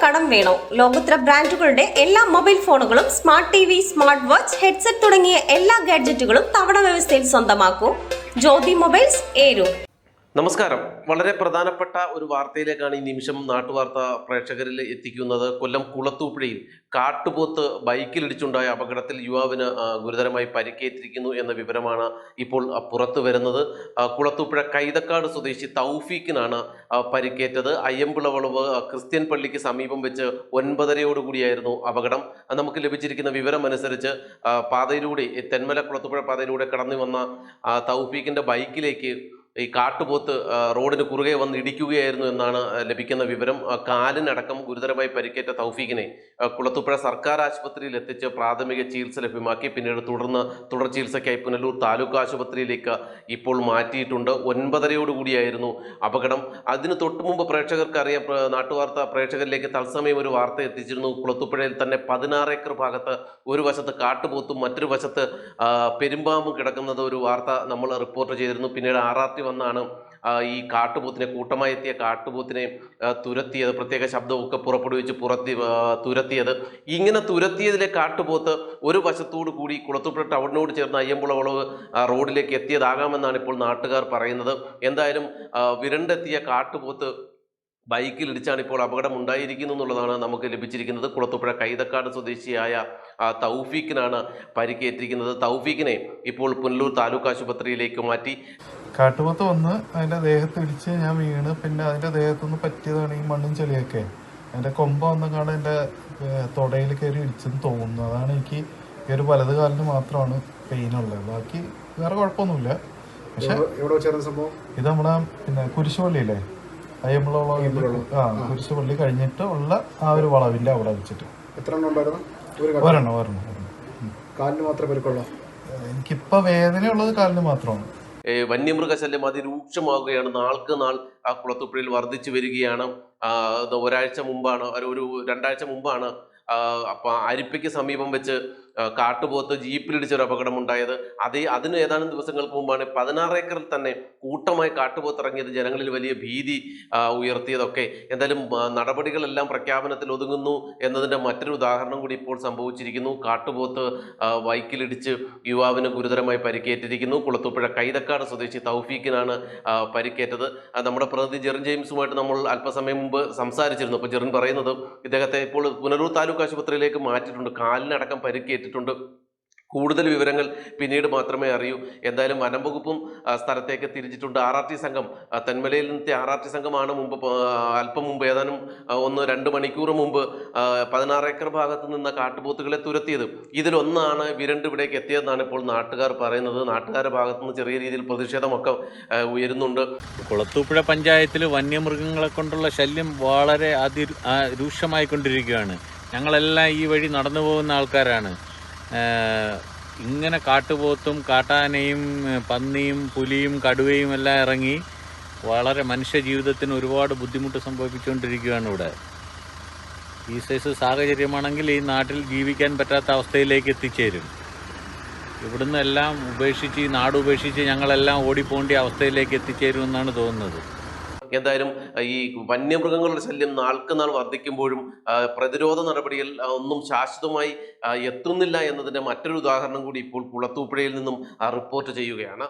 കടം വേണോ? ലോകോത്തര ബ്രാൻഡുകളുടെ എല്ലാ മൊബൈൽ ഫോണുകളും smart T V, smart watch, headset തുടങ്ങിയ എല്ലാ ഗാഡ്ജറ്റുകളും തവണ വ്യവസ്ഥയിൽ സ്വന്തമാക്കൂ. ജ്യോതി മൊബൈൽസ്, ഏരൂർ. നമസ്കാരം. വളരെ പ്രധാനപ്പെട്ട ഒരു വാർത്തയിലേക്കാണ് ഈ നിമിഷം നാട്ടുവാർത്ത പ്രേക്ഷകരിൽ എത്തിക്കുന്നത്. കൊല്ലം കുളത്തൂപ്പുഴയിൽ കാട്ടുപോത്ത് ബൈക്കിലിടിച്ചുണ്ടായ അപകടത്തിൽ യുവാവിന് ഗുരുതരമായി പരിക്കേറ്റിരിക്കുന്നു എന്ന വിവരമാണ് ഇപ്പോൾ പുറത്തു വരുന്നത്. കുളത്തൂപ്പുഴ കൈതക്കാട് സ്വദേശി തൗഫീഖിനാണ് പരിക്കേറ്റത്. അയ്യമ്പിളവളവ് ക്രിസ്ത്യൻ പള്ളിക്ക് സമീപം വെച്ച് 9:30 അപകടം. നമുക്ക് ലഭിച്ചിരിക്കുന്ന വിവരം അനുസരിച്ച് പാതയിലൂടെ തെന്മല കുളത്തൂപ്പുഴ പാതയിലൂടെ കടന്നു വന്ന തൗഫീഖിന്റെ ബൈക്കിലേക്ക് ഈ കാട്ടുപോത്ത് റോഡിന് കുറുകെ വന്ന് ഇടിക്കുകയായിരുന്നു എന്നാണ് ലഭിക്കുന്ന വിവരം. കാലിനടക്കം ഗുരുതരമായി പരിക്കേറ്റ തൗഫീഖിനെ കുളത്തൂപ്പുഴ സർക്കാർ ആശുപത്രിയിൽ എത്തിച്ച് പ്രാഥമിക ചികിത്സ ലഭ്യമാക്കി. പിന്നീട് തുടർ ചികിത്സയ്ക്കായി പുനലൂർ താലൂക്ക് ആശുപത്രിയിലേക്ക് ഇപ്പോൾ മാറ്റിയിട്ടുണ്ട്. 9:30 അപകടം. അതിന് തൊട്ടു മുമ്പ് പ്രേക്ഷകർക്ക് അറിയാം, നാട്ടുവാർത്ത പ്രേക്ഷകരിലേക്ക് തത്സമയം ഒരു വാർത്ത എത്തിച്ചിരുന്നു. കുളത്തൂപ്പുഴയിൽ തന്നെ 16 ഏക്കർ ഭാഗത്ത് ഒരു വശത്ത് കാട്ടുപോത്തും മറ്റൊരു വശത്ത് പെരുമ്പാമ്പും കിടക്കുന്നത് ഒരു വാർത്ത നമ്മൾ റിപ്പോർട്ട് ചെയ്തിരുന്നു. പിന്നീട് RRT വന്നാണ് ഈ കാട്ടുപോത്തിനെ, കൂട്ടമായി എത്തിയ കാട്ടുപോത്തിനെ തുരത്തിയത്. പ്രത്യേക ശബ്ദമൊക്കെ പുറപ്പെടുവിച്ച് തുരത്തിയത്. ഇങ്ങനെ തുരത്തിയതിലെ കാട്ടുപോത്ത് ഒരു വശത്തോടു കൂടി കുളത്തൂപ്പുഴ ടൗണിനോട് ചേർന്ന് അയ്യമ്പുളവളവ് റോഡിലേക്ക് എത്തിയതാകാമെന്നാണ് ഇപ്പോൾ നാട്ടുകാർ പറയുന്നത്. എന്തായാലും വിരണ്ടെത്തിയ കാട്ടുപോത്ത് ബൈക്കിലിടിച്ചാണ് ഇപ്പോൾ അപകടം ഉണ്ടായിരിക്കുന്നു എന്നുള്ളതാണ് നമുക്ക് ലഭിച്ചിരിക്കുന്നത്. കുളത്തൂപ്പുഴ കൈതക്കാട് സ്വദേശിയായ തൗഫീഖിനാണ് പരിക്കേറ്റിരിക്കുന്നത്. തൗഫീഖിനെ ഇപ്പോൾ പുനലൂർ താലൂക്ക് ആശുപത്രിയിലേക്ക് മാറ്റി. കാട്ടുപോത്ത് വന്ന് അതിൻ്റെ ദേഹത്ത് ഇടിച്ച് ഞാൻ വീണ്. പിന്നെ അതിൻ്റെ ദേഹത്തുനിന്ന് പറ്റിയതാണ് ഈ മണ്ണും ചെളിയൊക്കെ. അതിൻ്റെ കൊമ്പ വന്നങ്ങാണ്ട് എൻ്റെ തൊടയിൽ കയറി ഇടിച്ചെന്ന് തോന്നുന്നു. അതാണ് എനിക്ക് ഈ ഒരു വലത് കാലിന് മാത്രമാണ് പെയിനുള്ളത്. ബാക്കി വേറെ കുഴപ്പമൊന്നുമില്ല. പക്ഷെ ഇത് നമ്മുടെ പിന്നെ കുരിശുപള്ളിയില്ലേ, അയ്യമ്പളവളവ്, കുരിശുപള്ളി കഴിഞ്ഞിട്ട് ഉള്ള ആ ഒരു വളവിൻ്റെ അവിടെ വെച്ചിട്ട് ഒരെണ്ണം. കാലിന് മാത്രമേ പരിക്കുള്ളൂ. എനിക്കിപ്പോൾ വേദനയുള്ളത് കാലിന് മാത്രമാണ്. വന്യമൃഗശല്യം അതിരൂക്ഷമാവുകയാണ്. നാൾക്ക് നാൾ ആ കുളത്തൂപ്പുഴയിൽ വർദ്ധിച്ചു വരികയാണ്. ഒരാഴ്ച മുമ്പാണ്, ഒരു 2 ആഴ്ച മുമ്പാണ് അരിപ്പയ്ക്ക് സമീപം വെച്ച് കാട്ടുപോത്ത് ജീപ്പിലിടിച്ചൊരു അപകടം ഉണ്ടായത്. അതിന് ഏതാനും ദിവസങ്ങൾക്ക് മുമ്പാണ് 16 ഏക്കറിൽ തന്നെ കൂട്ടമായി കാട്ടുപോത്ത് ഇറങ്ങിയത് ജനങ്ങളിൽ വലിയ ഭീതി ഉയർത്തിയതൊക്കെ. എന്തായാലും നടപടികളെല്ലാം പ്രഖ്യാപനത്തിൽ ഒതുങ്ങുന്നു എന്നതിൻ്റെ മറ്റൊരു ഉദാഹരണം കൂടി ഇപ്പോൾ സംഭവിച്ചിരിക്കുന്നു. കാട്ടുപോത്ത് ബൈക്കിലിടിച്ച് യുവാവിന് ഗുരുതരമായി പരിക്കേറ്റിരിക്കുന്നു. കുളത്തൂപ്പുഴ കൈതക്കാട് സ്വദേശി തൗഫീഖിനാണ് പരിക്കേറ്റത്. നമ്മുടെ പ്രതിനിധി ജെറിൻ ജെയിംസുമായിട്ട് നമ്മൾ അല്പസമയം മുമ്പ് സംസാരിച്ചിരുന്നു. അപ്പോൾ ജെറിൻ പറയുന്നത് ഇദ്ദേഹത്തെ ഇപ്പോൾ പുനലൂർ താലൂക്ക് ആശുപത്രിയിലേക്ക് മാറ്റിയിട്ടുണ്ട്. കാലിനടക്കം പരിക്കേറ്റിട്ടുണ്ട്. കൂടുതൽ വിവരങ്ങൾ പിന്നീട് മാത്രമേ അറിയൂ. എന്തായാലും വനം വകുപ്പും സ്ഥലത്തേക്ക് തിരിച്ചിട്ടുണ്ട്. RRT സംഘം, തെന്മലയിൽ നിന്നെത്തിയ RRT സംഘമാണ് അല്പം മുമ്പ് ഏതാനും 1-2 മണിക്കൂർ മുമ്പ് 16 ഏക്കർ ഭാഗത്ത് നിന്ന് കാട്ടുപോത്തുകളെ തുരത്തിയത്. ഇതിലൊന്നാണ് വിരണ്ട് ഇവിടേക്ക് എത്തിയതെന്നാണ് ഇപ്പോൾ നാട്ടുകാർ പറയുന്നത്. നാട്ടുകാരുടെ ഭാഗത്തു നിന്ന് ചെറിയ രീതിയിൽ പ്രതിഷേധമൊക്കെ ഉയരുന്നുണ്ട്. കുളത്തൂപ്പുഴ പഞ്ചായത്തിൽ വന്യമൃഗങ്ങളെ കൊണ്ടുള്ള ശല്യം വളരെ രൂക്ഷമായിക്കൊണ്ടിരിക്കുകയാണ്. ഞങ്ങളെല്ലാം ഈ വഴി നടന്നു പോകുന്ന ആൾക്കാരാണ്. ഇങ്ങനെ കാട്ടുപോത്തും കാട്ടാനയും പന്നിയും പുലിയും കടുവയും എല്ലാം ഇറങ്ങി വളരെ മനുഷ്യ ജീവിതത്തിന് ഒരുപാട് ബുദ്ധിമുട്ട് സംഭവിച്ചുകൊണ്ടിരിക്കുകയാണ് ഇവിടെ. ഈ സൈസ് സാഹചര്യമാണെങ്കിൽ ഈ നാട്ടിൽ ജീവിക്കാൻ പറ്റാത്ത അവസ്ഥയിലേക്ക് എത്തിച്ചേരും. ഇവിടുന്ന് എല്ലാം ഉപേക്ഷിച്ച്, ഈ നാട് ഉപേക്ഷിച്ച് ഞങ്ങളെല്ലാം ഓടിപ്പോണ്ടിയ അവസ്ഥയിലേക്ക് എത്തിച്ചേരുമെന്നാണ് തോന്നുന്നത്. എന്തായാലും ഈ വന്യമൃഗങ്ങളുടെ ശല്യം നാൾക്ക് നാൾ വർദ്ധിക്കുമ്പോഴും പ്രതിരോധ നടപടികൾ ഒന്നും ശാശ്വതമായി എത്തുന്നില്ല എന്നതിൻ്റെ മറ്റൊരു ഉദാഹരണം കൂടി ഇപ്പോൾ കുളത്തൂപ്പുഴയിൽ നിന്നും റിപ്പോർട്ട് ചെയ്യുകയാണ്.